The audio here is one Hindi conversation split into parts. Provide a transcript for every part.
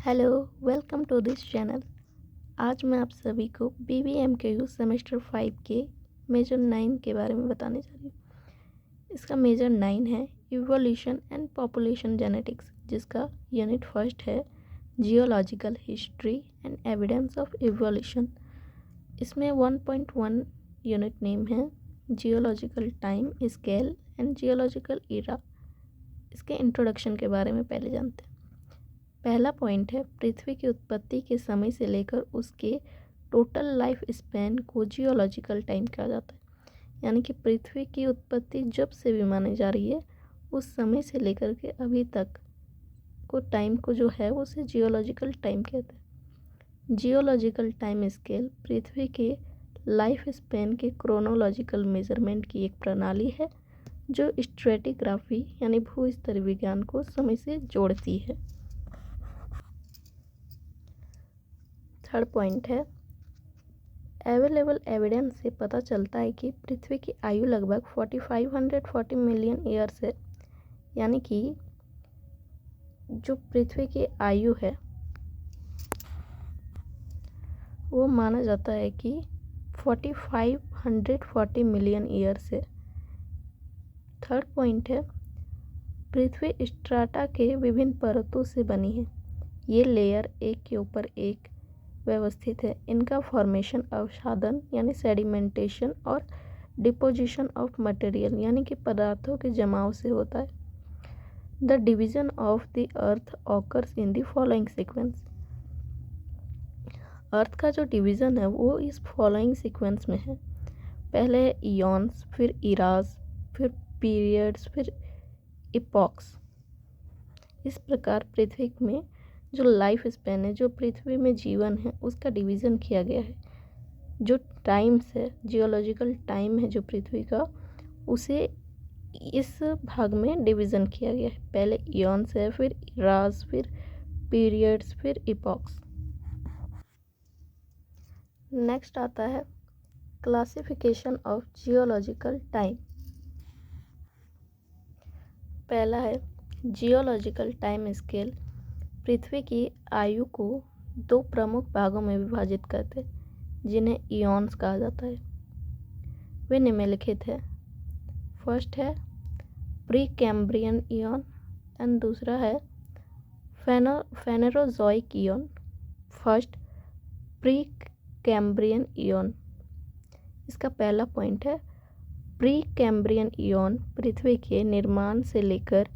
Hello, welcome to this channel. आज मैं आप सभी को BBMKU सेमेस्टर 5 के मेजर 9 के बारे में बताने जा रही हूँ। इसका मेजर 9 है इवोल्यूशन एंड पॉपुलेशन जेनेटिक्स, जिसका यूनिट फर्स्ट है geological history and evidence of evolution. इसमें 1.1 यूनिट नेम है geological time scale and geological era. इसके इंट्रोडक्शन के बारे में पहले जानते हैं। पहला पॉइंट है पृथ्वी की उत्पत्ति के समय से लेकर उसके टोटल लाइफ स्पैन को जियोलॉजिकल टाइम कहा जाता है। यानी कि पृथ्वी की उत्पत्ति जब से भी मानी जा रही है उस समय से लेकर के अभी तक को टाइम को जो है उसे जियोलॉजिकल टाइम कहते हैं। जियोलॉजिकल टाइम स्केल पृथ्वी के लाइफ स्पैन के क्रोनोलॉजिकल मेजरमेंट की एक प्रणाली है जो स्ट्रेटिग्राफी यानी भूस्तर विज्ञान को समय से जोड़ती है। थर्ड पॉइंट है अवेलेबल एविडेंस से पता चलता है कि पृथ्वी की आयु लगभग 4540 मिलियन ईयर्स है। यानी कि जो पृथ्वी की आयु है वो माना जाता है कि 4540 मिलियन ईयर्स है। थर्ड पॉइंट है पृथ्वी स्ट्राटा के विभिन्न परतों से बनी है। ये लेयर एक के ऊपर एक व्यवस्थित है। इनका फॉर्मेशन अवसादन यानी सेडिमेंटेशन और डिपोजिशन ऑफ मटेरियल यानी कि पदार्थों के जमाव से होता है। The division of the earth occurs in the following sequence. Earth का जो डिवीज़न है वो इस फॉलोइंग सीक्वेंस में है। पहले है इयॉन्स, फिर इराज, फिर पीरियड्स, फिर इपॉक्स। इस प्रकार पृथ्वी में जो लाइफ स्पैन है, जो पृथ्वी में जीवन है, उसका डिवीज़न किया गया है। जो टाइम्स है, जियोलॉजिकल टाइम है जो पृथ्वी का, उसे इस भाग में डिवीज़न किया गया है। पहले इयॉन्स है, फिर इराज, फिर पीरियड्स, फिर इपॉक्स। नेक्स्ट आता है क्लासिफिकेशन ऑफ जियोलॉजिकल टाइम। पहला है जियोलॉजिकल टाइम स्केल पृथ्वी की आयु को दो प्रमुख भागों में विभाजित करते जिन्हें इयॉन्स कहा जाता है। वे निम्नलिखित है। फर्स्ट है प्री कैम्ब्रियन इयॉन एंड दूसरा है Phanerozoic eon. First Precambrian eon. इसका पहला पॉइंट है प्री कैम्ब्रियन इयॉन पृथ्वी के निर्माण से लेकर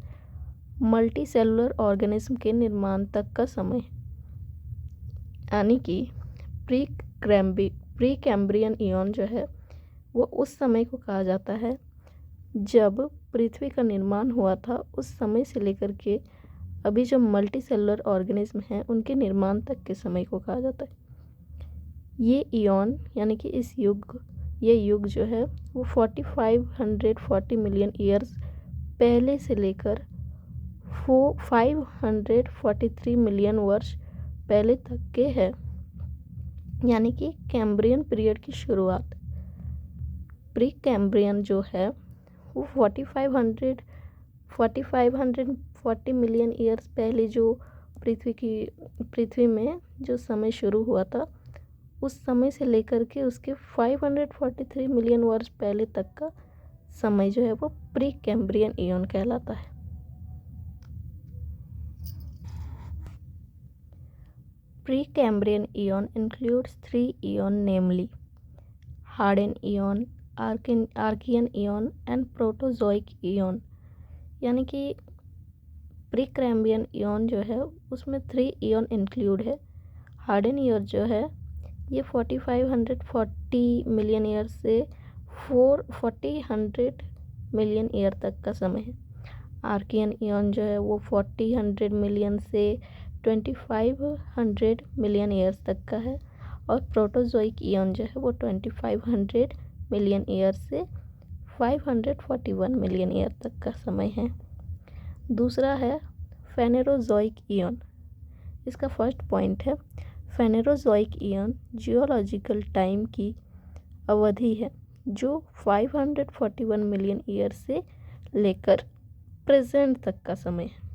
मल्टी सेलुलर ऑर्गेनिज्म के निर्माण तक का समय। यानी कि प्री कैम्ब्रियन इयॉन जो है वो उस समय को कहा जाता है जब पृथ्वी का निर्माण हुआ था। उस समय से लेकर के अभी जो मल्टी सेलुलर ऑर्गेनिज्म हैं उनके निर्माण तक के समय को कहा जाता है। ये इयॉन यानी कि ये युग जो है वो 4540 मिलियन ईयर्स पहले से लेकर 543 मिलियन वर्ष पहले तक के है। यानी कि कैम्ब्रियन पीरियड की शुरुआत। प्री कैम्ब्रियन जो है वो 4540 मिलियन ईयर्स पहले जो पृथ्वी में जो समय शुरू हुआ था उस समय से लेकर के उसके 543 मिलियन वर्ष पहले तक का समय जो है वो प्री कैम्ब्रियन इयॉन कहलाता है। Precambrian eon includes three eon, namely Harden eon, Archean eon and Proterozoic eon। यानी कि प्रीकैम्ब्रियन इयॉन जो है उसमें 3 इयॉन इंक्लूड है। हार्डन ईयर जो है ये 4540 मिलियन ईयर से 4000 मिलियन ईयर तक का समय है। आर्कियन इयॉन जो है वो 4000 मिलियन से 2500 मिलियन ईयर्स तक का है। और प्रोटोजोइक इयॉन जो है वो 2500 मिलियन ईयर से 541 मिलियन ईयर तक का समय है। दूसरा है फेनेरोजोइक इयॉन। इसका फर्स्ट पॉइंट है फेनेरोजोइक इयॉन जियोलॉजिकल टाइम की अवधि है जो 541 मिलियन ईयर से लेकर प्रेजेंट तक का समय है।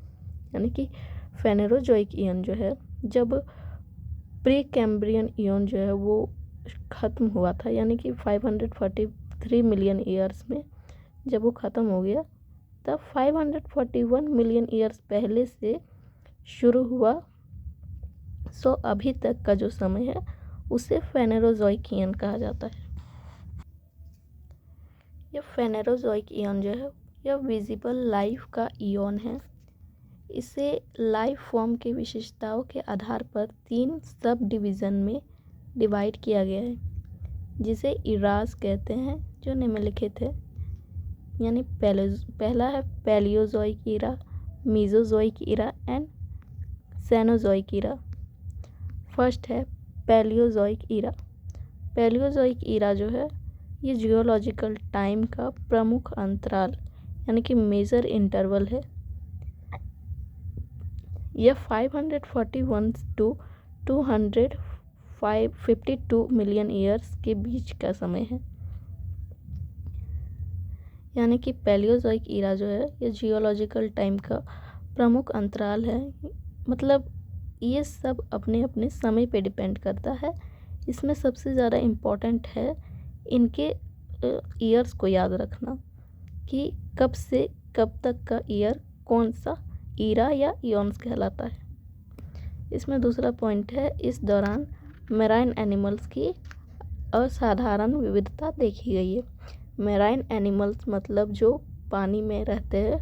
यानी कि फेनेरोजोइक इयन जो है जब प्री कैम्ब्रियन इयन जो है वो ख़त्म हुआ था, यानी कि 543 मिलियन ईयर्स में जब वो ख़त्म हो गया, तब 541 मिलियन ईयर्स पहले से शुरू हुआ। सो अभी तक का जो समय है उसे फेनेरोजोइक ईयन कहा जाता है। यह फेनेरोजोइक ईयन जो है यह विजिबल लाइफ का ईयन है। इसे लाइफ फॉर्म की विशेषताओं के आधार पर 3 सब डिवीज़न में डिवाइड किया गया है, जिसे इराज कहते हैं, जो निम्नलिखित है। यानी पहला है Palaeozoic era, Mesozoic era and Cenozoic era. First है पैलियोजोइक ईरा। पैलियोजोइक ईरा जो है ये जियोलॉजिकल टाइम का प्रमुख अंतराल यानी कि मेजर इंटरवल है। यह 541 टू 252 मिलियन ईयर्स के बीच का समय है। यानी कि पैलियोजोइक ईरा जो है ये जियोलॉजिकल टाइम का प्रमुख अंतराल है। मतलब ये सब अपने अपने समय पे डिपेंड करता है। इसमें सबसे ज़्यादा इम्पोर्टेंट है इनके ईयर्स को याद रखना कि कब से कब तक का ईयर कौन सा ईरा या इयॉन्स कहलाता है। इसमें दूसरा पॉइंट है, इस दौरान मैराइन एनिमल्स की असाधारण विविधता देखी गई है। मैराइन एनिमल्स मतलब जो पानी में रहते हैं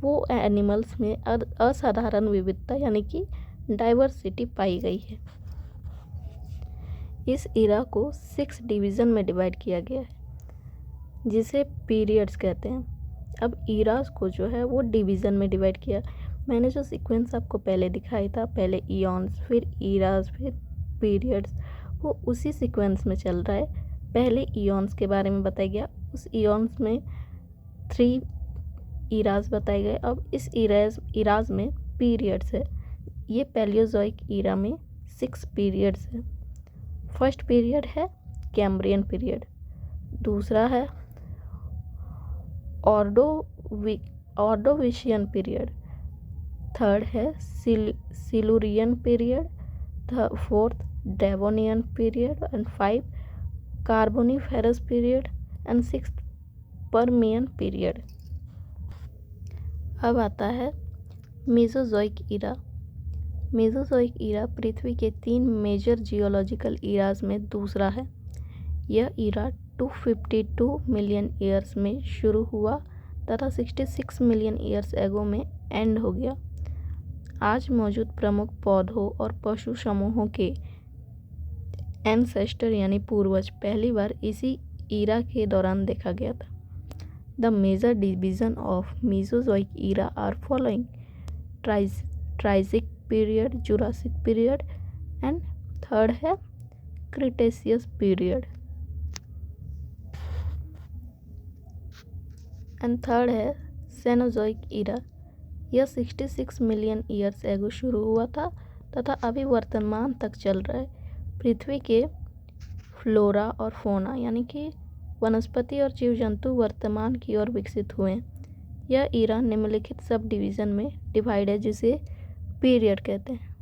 वो एनिमल्स में असाधारण विविधता यानी कि डाइवर्सिटी पाई गई है। इस ईरा को 6 डिवीज़न में डिवाइड किया गया है, जिसे पीरियड्स कहते हैं। अब ईरास को जो है वो डिवीज़न में डिवाइड किया। मैंने जो सीक्वेंस आपको पहले दिखाई था, पहले इयॉन्स फिर ईरास फिर पीरियड्स, वो उसी सीक्वेंस में चल रहा है। पहले इयॉन्स के बारे में बताया गया, उस इयॉन्स में 3 ईरास बताए गए। अब इस ईरास में पीरियड्स है। ये पैलियोजोइक ईरा में 6 पीरियड्स है। फर्स्ट पीरियड है कैम्ब्रियन पीरियड, दूसरा है ऑर्डोविशियन पीरियड, थर्ड है Silurian period, fourth Devonian period and 5 Carboniferous period and 6 Permian period. अब आता है मेसोजोइक ईरा। मेसोजोइक ईरा पृथ्वी के 3 मेजर जियोलॉजिकल ईराज में दूसरा है। यह ईरा 252 मिलियन ईयर्स में शुरू हुआ तथा 66 मिलियन ईयर्स एगो में एंड हो गया। आज मौजूद प्रमुख पौधों और पशु समूहों के एंसेस्टर यानी पूर्वज पहली बार इसी ईरा के दौरान देखा गया था। The major division of Mesozoic era are following: Triassic period, Jurassic period and third है क्रिटेशियस पीरियड एंड थर्ड है सेनोजोइक ईरा। यह 66 मिलियन ईयर्स एगो शुरू हुआ था तथा अभी वर्तमान तक चल रहा है। पृथ्वी के फ्लोरा और फोना यानी कि वनस्पति और जीव जंतु वर्तमान की ओर विकसित हुए हैं। यह ईरा निम्नलिखित सब डिवीज़न में डिवाइड है, जिसे पीरियड कहते हैं।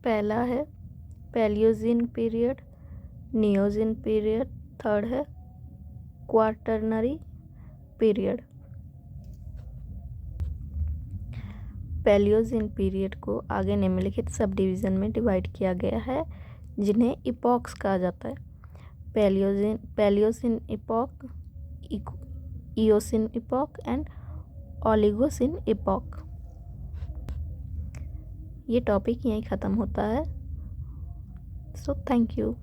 पहला है पैलियोजिन पीरियड, नियोजिन पीरियड, थर्ड है क्वार्टरनरी पीरियड। पैलियोजिन पीरियड को आगे निम्नलिखित सब डिवीज़न में डिवाइड किया गया है, जिन्हें इपॉक्स कहा जाता है। Paleocene epoch, Eocene epoch and Oligocene epoch. ये टॉपिक यहीं ख़त्म होता है। So thank you.